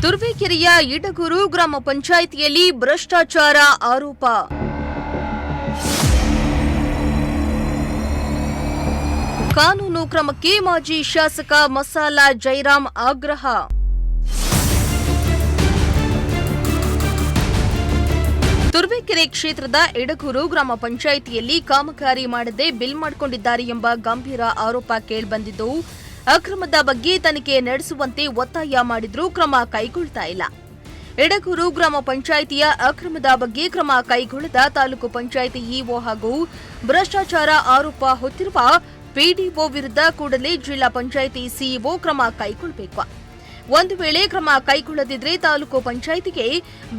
ತುರುವೇಕೆರೆಯ ಇಡಗೂರು ಗ್ರಾಮ ಪಂಚಾಯಿತಿಯಲ್ಲಿ ಭ್ರಷ್ಟಾಚಾರ ಆರೋಪ. ಕಾನೂನು ಕ್ರಮಕ್ಕೆ ಮಾಜಿ ಶಾಸಕ ಮಸಾಲ ಜೈರಾಮ್ ಆಗ್ರಹ. ತುರುವೇಕೆರೆ ಕ್ಷೇತ್ರದ ಇಡಗೂರು ಗ್ರಾಮ ಪಂಚಾಯಿತಿಯಲ್ಲಿ ಕಾಮಗಾರಿ ಮಾಡದೆ ಬಿಲ್ ಮಾಡಿಕೊಂಡಿದ್ದಾರೆ ಎಂಬ ಗಂಭೀರ ಆರೋಪ ಕೇಳಿಬಂದಿದ್ದು, ಅಕ್ರಮದ ಬಗ್ಗೆ ತನಿಖೆ ನಡೆಸುವಂತೆ ಒತ್ತಾಯ ಮಾಡಿದ್ರೂ ಕ್ರಮ ಕೈಗೊಳ್ತಾ ಇಲ್ಲ. ಇಡಗೂರು ಗ್ರಾಮ ಪಂಚಾಯಿತಿಯ ಅಕ್ರಮದ ಬಗ್ಗೆ ಕ್ರಮ ಕೈಗೊಳ್ಳದ ತಾಲೂಕು ಪಂಚಾಯಿತಿ ಇಒ ಹಾಗೂ ಭ್ರಷ್ಟಾಚಾರ ಆರೋಪ ಹೊತ್ತಿರುವ ಪಿಡಿಒ ವಿರುದ್ಧ ಕೂಡಲೇ ಜಿಲ್ಲಾ ಪಂಚಾಯಿತಿ ಸಿಇಒ ಕ್ರಮ ಕೈಗೊಳ್ಳಬೇಕು. ಒಂದು ವೇಳೆ ಕ್ರಮ ಕೈಗೊಳ್ಳದಿದ್ದರೆ ತಾಲೂಕು ಪಂಚಾಯಿತಿಗೆ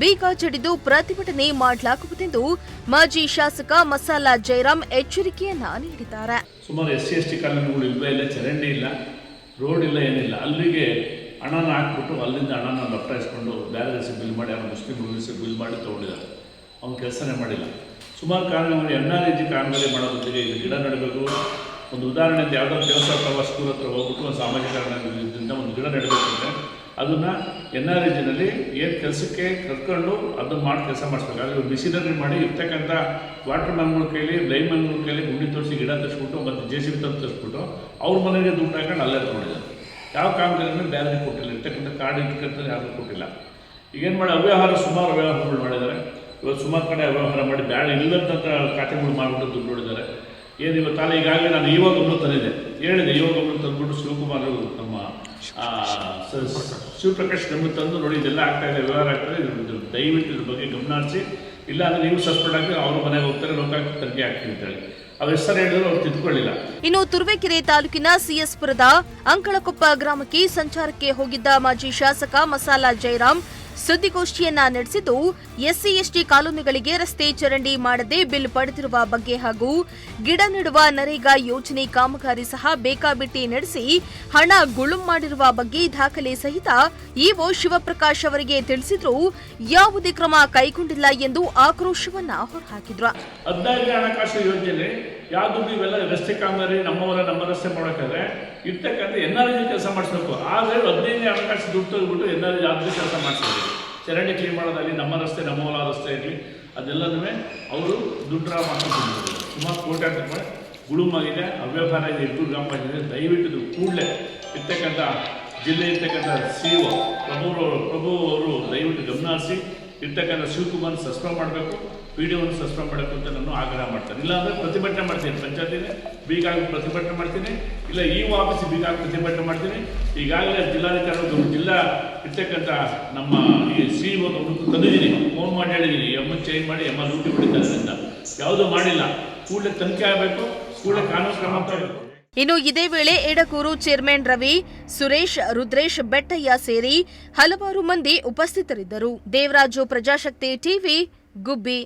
ಬೀಗ ಜಡಿದು ಪ್ರತಿಭಟನೆ ಮಾಡಲಾಗುವುದೆಂದು ಮಾಜಿ ಶಾಸಕ ಮಸಾಲ ಜೈರಾಮ್ ಎಚ್ಚರಿಕೆಯನ್ನ ನೀಡಿದ್ದಾರೆ. ಸುಮಾರು SC/ST ಕಾಲೋನಿಗಳು ಇಲ್ಲ, ಚರಂಡಿ ಇಲ್ಲ, ರೋಡ್ ಇಲ್ಲ, ಏನಿಲ್ಲ. ಅಲ್ಲಿಗೆ ಹಣನ ಹಾಕ್ಬಿಟ್ಟು ಅಲ್ಲಿಂದ ಹಣನ ಲಪ್ಟಾಯಿಸ್ಕೊಂಡು ಬೇರೆ ದೇಶಕ್ಕೆ ಬಿಲ್ ಮಾಡಿ ಅವ್ರು ಮುಸ್ಲಿಂ ರೂಲ್ಸಿಗೆ ಬಿಲ್ ಮಾಡಿ ತೊಗೊಂಡಿದ್ದಾರೆ. ಅವ್ನು ಕೆಲಸನೇ ಮಾಡಿಲ್ಲ. ಸುಮಾರು ಕಾರಣಗಳು NREG ಕಾಮಗಾರಿ ಮಾಡೋ ಬದಲಿಗೆ ಇದು ಗಿಡ ನೆಡಬೇಕು. ಒಂದು ಉದಾಹರಣೆ, ಯಾವುದೋ ದೇವಸ್ಥಾನ ಅಥವಾ ಸ್ಕೂಲ್ ಹತ್ರ ಹೋಗ್ಬಿಟ್ಟು ಒಂದು ಸಾಮಾಜಿಕ ಕಾರಣದಿಂದ ಒಂದು ಗಿಡ ನೆಡಬೇಕು ಅಂದರೆ ಅದನ್ನು NREGನಲ್ಲಿ ಏನು ಕೆಲಸಕ್ಕೆ ಕರ್ಕೊಂಡು ಅದನ್ನು ಮಾಡಿ ಕೆಲಸ ಮಾಡಿಸ್ಬೇಕು. ಆದರೆ ಮಿಷಿನರಿ ಮಾಡಿ ಇರ್ತಕ್ಕಂಥ ವಾಟರ್ ಮ್ಯಾನ್ಗಳ ಕೈಲಿ, ಲೈನ್ ಮ್ಯಾನ್ಗಳ ಕೈಲಿ ಗುಂಡಿ ತೋರಿಸಿ ಗಿಡ ತರಿಸ್ಬಿಟ್ಟು ಮತ್ತು JCB ತಂದು ತರಿಸ್ಬಿಟ್ಟು ಅವ್ರ ಮನೆಗೆ ದುಡ್ಡು ಹಾಕೊಂಡು ಅಲ್ಲೇ ತೊಗೊಂಡಿದ್ದಾರೆ. ಯಾವ ಕಾಮಗಾರಿನೂ ಬೇರೆ ಕೊಟ್ಟಿಲ್ಲ, ಇರ್ತಕ್ಕಂಥ ಕಾರ್ಡ್ ಇರ್ತಕ್ಕಂಥದ್ದು ಯಾರಿಗೂ ಕೊಟ್ಟಿಲ್ಲ. ಈಗೇನು ಮಾಡಿ ಸುಮಾರು ಅವ್ಯವಹಾರಗಳು ಮಾಡಿದ್ದಾರೆ. ಇವತ್ತು ಸುಮಾರು ಕಡೆ ಅವ್ಯವಹಾರ ಮಾಡಿ ಬೇಡ ಇಲ್ಲದಂಥ ಖಾತೆಗಳು ಮಾಡಿಬಿಟ್ಟು ದುಡ್ಡು ನೋಡಿದ್ದಾರೆ. ಏನು ಇವತ್ತಲ್ಲ, ಈಗಾಗಲೇ ನಾನು ಇವಾಗ ಗಮನ ತಂದಿದ್ದೆ, ಹೇಳಿದೆ, ಇವಾಗ ಗಮನ ತಂದುಬಿಟ್ಟು ಶಿವಕುಮಾರ್ ನಮ್ಮ ಶಿವಪ್ರಕಾಶ್ ಗಮನ ತಂದು ನೋಡಿ ಇದೆಲ್ಲ ಆಗ್ತಾಯಿದೆ, ವ್ಯವಹಾರ ಆಗ್ತಾಯಿದೆ, ದಯವಿಟ್ಟು ಇದ್ರ ಬಗ್ಗೆ ಗಮನ ಹರಿಸಿ, ಇಲ್ಲ ಅಂದರೆ ನೀವು ಸಸ್ಪೆಂಡ್ ಆಗ್ತೀವಿ, ಅವ್ರ ಮನೆಗೆ ಹೋಗ್ತಾರೆ, ಲೋಕಾಯುಕ್ತ ತನಿಖೆ ಆಗ್ತೀವಿ ಅಂತೇಳಿ ಅವ್ರ ಹೆಸರು ಹೇಳಿದ್ರು ಅವ್ರು ತಿದ್ಕೊಳ್ಳಿಲ್ಲ. ಇನ್ನು ತುರುವೇಕೆರೆ ತಾಲೂಕಿನ ಸಿಎಸ್ಪುರದ ಅಂಕಳಕೊಪ್ಪ ಗ್ರಾಮಕ್ಕೆ ಸಂಚಾರಕ್ಕೆ ಹೋಗಿದ್ದ ಮಾಜಿ ಶಾಸಕ ಮಸಾಲ ಜೈರಾಮ್ ಸುದ್ದಿಗೋಷ್ಠಿಯನ್ನ ನಡೆಸಿದ್ದು, SC/ST ಕಾಲೋನಿಗಳಿಗೆ ರಸ್ತೆ ಚರಂಡಿ ಮಾಡದೆ ಬಿಲ್ ಪಡೆದಿರುವ ಬಗ್ಗೆ ಹಾಗೂ ಗಿಡ ನೆಡುವ ನರೇಗಾ ಯೋಜನೆ ಕಾಮಗಾರಿ ಸಹ ಬೇಕಾಬಿಟ್ಟಿ ನಡೆಸಿ ಹಣ ಗುಳುಂ ಮಾಡಿರುವ ಬಗ್ಗೆ ದಾಖಲೆ ಸಹಿತ ಇಒ ಶಿವಪ್ರಕಾಶ್ ಅವರಿಗೆ ತಿಳಿಸಿದ್ರೂ ಯಾವುದೇ ಕ್ರಮ ಕೈಗೊಂಡಿಲ್ಲ ಎಂದು ಆಕ್ರೋಶವನ್ನ ಹೊರಹಾಕಿದ್ರು. 15 ಹಣಕಾಸು ಯೋಜನೆ ಯಾವುದು ಇವೆಲ್ಲ ರಸ್ತೆ ಕಾಮಗಾರಿ ನಮ್ಮ ರಸ್ತೆ ಮಾಡೋಕ್ಕಾದ್ರೆ ಇರ್ತಕ್ಕಂಥ NREG ಕೆಲಸ ಮಾಡಿಸ್ಬೇಕು. ಆದರೆ 15 ಹಣಕಾಸು ದುಡ್ಡು ತೆಗೆದುಬಿಟ್ಟು NREG ಯಾವ್ದು ಕೆಲಸ ಮಾಡಿಸ್ಬೇಕು. ಚರಂಡಿ ಕ್ಲೀನ್ ಮಾಡೋದಾಗಲಿ, ನಮ್ಮ ರಸ್ತೆ, ನಮ್ಮ ಹೊಲ ರಸ್ತೆ ಇರಲಿ, ಅದೆಲ್ಲನೂ ಅವರು ದುಡ್ಡು ಮಾಡ್ಕೊಂಡು ಸುಮಾರು ಕೋಟ್ಯಾಂತರ ರೂಪಾಯಿ ಗುಳುಮಾಗಿದೆ, ಅವ್ಯವಹಾರ ಇದೆ. ಇಬ್ಬರು ಗ್ರಾಮ ಪಂಚಾಯತ್ ದಯವಿಟ್ಟು ಕೂಡಲೇ ಇರ್ತಕ್ಕಂಥ ಜಿಲ್ಲೆ ಇರ್ತಕ್ಕಂಥ CEO ಪ್ರಭು ಅವರು ದಯವಿಟ್ಟು ಗಮನ ಹರಿಸಿ ಇರ್ತಕ್ಕಂಥ ಶಿವಕುಮಾರ್ ಸಸ್ಪೆಂಡ್ ಮಾಡಬೇಕು, PDOವನ್ನು ಸಸ್ಪೆಂಡ್ ಮಾಡಬೇಕು ಅಂತ ನಾನು ಆಗ್ರಹ ಮಾಡ್ತೇನೆ. ಇಲ್ಲಾಂದರೆ ಪ್ರತಿಭಟನೆ ಮಾಡ್ತೀನಿ, ಪಂಚಾಯತಿಗೆ ಬೀಗ ಹಾಕಿ ಪ್ರತಿಭಟನೆ ಮಾಡ್ತೀನಿ, ಇಲ್ಲ ಇಒ ಆಫೀಸಿಗೆ ಬೀಗ ಹಾಕಿ ಪ್ರತಿಭಟನೆ ಮಾಡ್ತೀನಿ. ಈಗಾಗಲೇ ಜಿಲ್ಲಾಧಿಕಾರಿ ಜಿಲ್ಲಾ ಇರ್ತಕ್ಕಂಥ ನಮ್ಮ ಈ CEO ತಂದಿದ್ದೀನಿ, ಫೋನ್ ಮಾಡಿ ಹೇಳಿದ್ದೀನಿ, ಚೇಂಜ್ ಮಾಡಿ ಡ್ಯೂಟಿ ಬಿಟ್ಟಿದ್ದಾರೆ ಅಂತ. ಯಾವುದೂ ಮಾಡಿಲ್ಲ. ಕೂಡಲೇ ತನಿಖೆ ಆಗಬೇಕು, ಕೂಡಲೇ ಕಾನೂನು ಕ್ರಮ ತಗೋಬೇಕು. ಇನ್ನು ಇದೇ ವೇಳೆ ಇಡಗೂರು ಚೇರ್ಮನ್ ರವಿ, ಸುರೇಶ್, ರುದ್ರೇಶ್ ಬೆಟ್ಟಯ್ಯ ಸೇರಿ ಹಲವಾರು ಮಂದಿ ಉಪಸ್ಥಿತರಿದ್ದರು. ದೇವರಾಜು, ಪ್ರಜಾಶಕ್ತಿ ಟಿವಿ, ಗುಬ್ಬಿ.